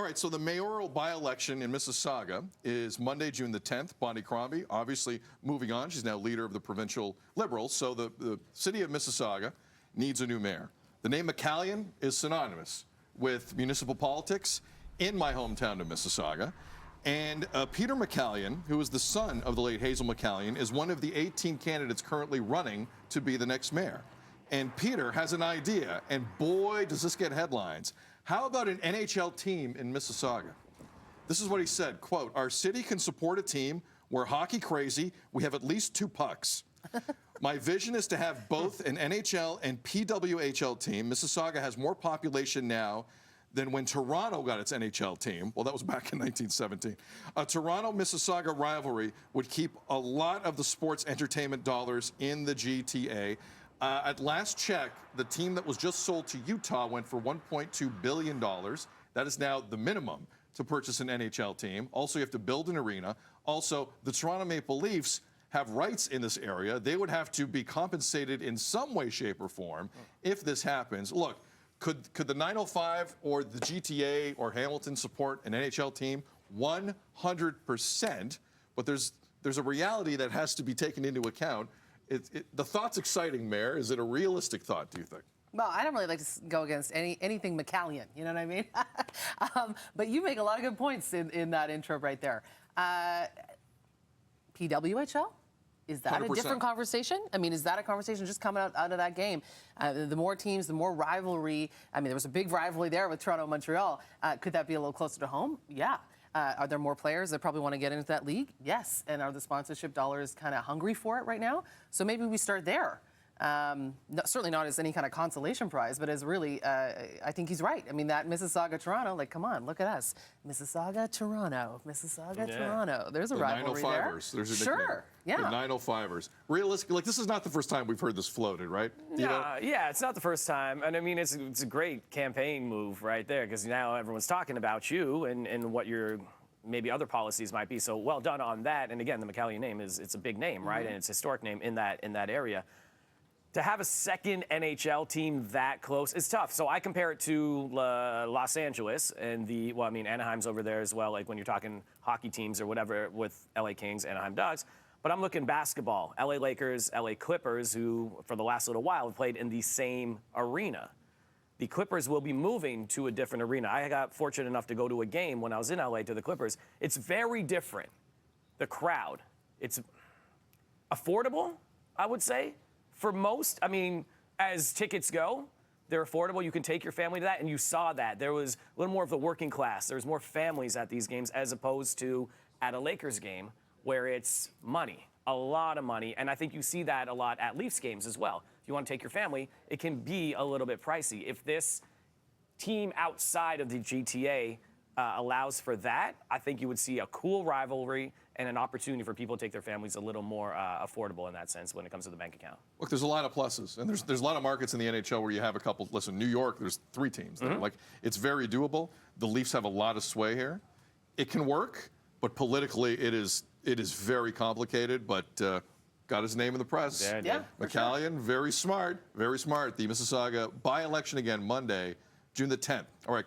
All right, so the mayoral by-election in Mississauga is Monday, June the 10th. Bonnie Crombie, obviously moving on. She's now leader of the provincial Liberals. So the city of Mississauga needs a new mayor. The name McCallion is synonymous with municipal politics in my hometown of Mississauga. And Peter McCallion, who is the son of the late Hazel McCallion, is one of the 18 candidates currently running to be the next mayor. And Peter has an idea, and boy, does this get headlines. How about an NHL team in Mississauga? This is what he said, quote, "Our city can support a team. We're hockey crazy. We have at least 2 pucks. My vision is to have both an NHL and PWHL team. Mississauga has more population now than when Toronto got its NHL team." Well, that was back in 1917. A Toronto-Mississauga rivalry would keep a lot of the sports entertainment dollars in the GTA. At last check, the team that was just sold to Utah went for $1.2 billion. That is now the minimum to purchase an NHL team. Also, you have to build an arena. Also, the Toronto Maple Leafs have rights in this area. They would have to be compensated in some way, shape, or form if this happens. Look, could the 905 or the GTA or Hamilton support an NHL team? 100%. But there's a reality that has to be taken into account. The thought's exciting, Mayor. Is it a realistic thought, do you think? Well, I don't really like to go against anything McCallion, you know what I mean? But you make a lot of good points in that intro right there. PWHL? Is that 100%. A different conversation? I mean, is that a conversation just coming out of that game? The more teams, the more rivalry. I mean, there was a big rivalry there with Toronto and Montreal. Could that be a little closer to home? Yeah. Are there more players that probably want to get into that league? Yes. And are the sponsorship dollars kind of hungry for it right now? So maybe we start there. Certainly not as any kind of consolation prize, but as really, I think he's right. I mean, that Mississauga-Toronto, like, come on, look at us. Mississauga-Toronto, Mississauga-Toronto. There's a rivalry there. 905ers. There's a nickname. Sure, yeah. The 905ers. Realistically, like, this is not the first time we've heard this floated, right? Yeah, it's not the first time. And I mean, it's a great campaign move right there, because now everyone's talking about you and what your maybe other policies might be. So well done on that. And again, the McCallion name it's a big name, right? And it's a historic name in that area. To have a second NHL team that close is tough. So I compare it to Los Angeles and Anaheim's over there as well, like when you're talking hockey teams or whatever with LA Kings, Anaheim Ducks. But I'm looking basketball, LA Lakers, LA Clippers, who for the last little while have played in the same arena. The Clippers will be moving to a different arena. I got fortunate enough to go to a game when I was in LA to the Clippers. It's very different. The crowd, it's affordable, I would say. For most, I mean, as tickets go, they're affordable. You can take your family to that, and you saw that. There was a little more of the working class. There's more families at these games as opposed to at a Lakers game where it's money, a lot of money. And I think you see that a lot at Leafs games as well. If you want to take your family, it can be a little bit pricey. If this team outside of the GTA allows for that, I think you would see a cool rivalry and an opportunity for people to take their families a little more affordable in that sense when it comes to the bank account. Look, there's a lot of pluses, and there's a lot of markets in the NHL where you have a couple. Listen, New York, there's 3 teams there. Like, it's very doable. The Leafs have a lot of sway here. It can work, but politically it is very complicated. But got his name in the press. Yeah, McCallion, very smart, very smart. The Mississauga by-election again Monday, June the 10th. All right.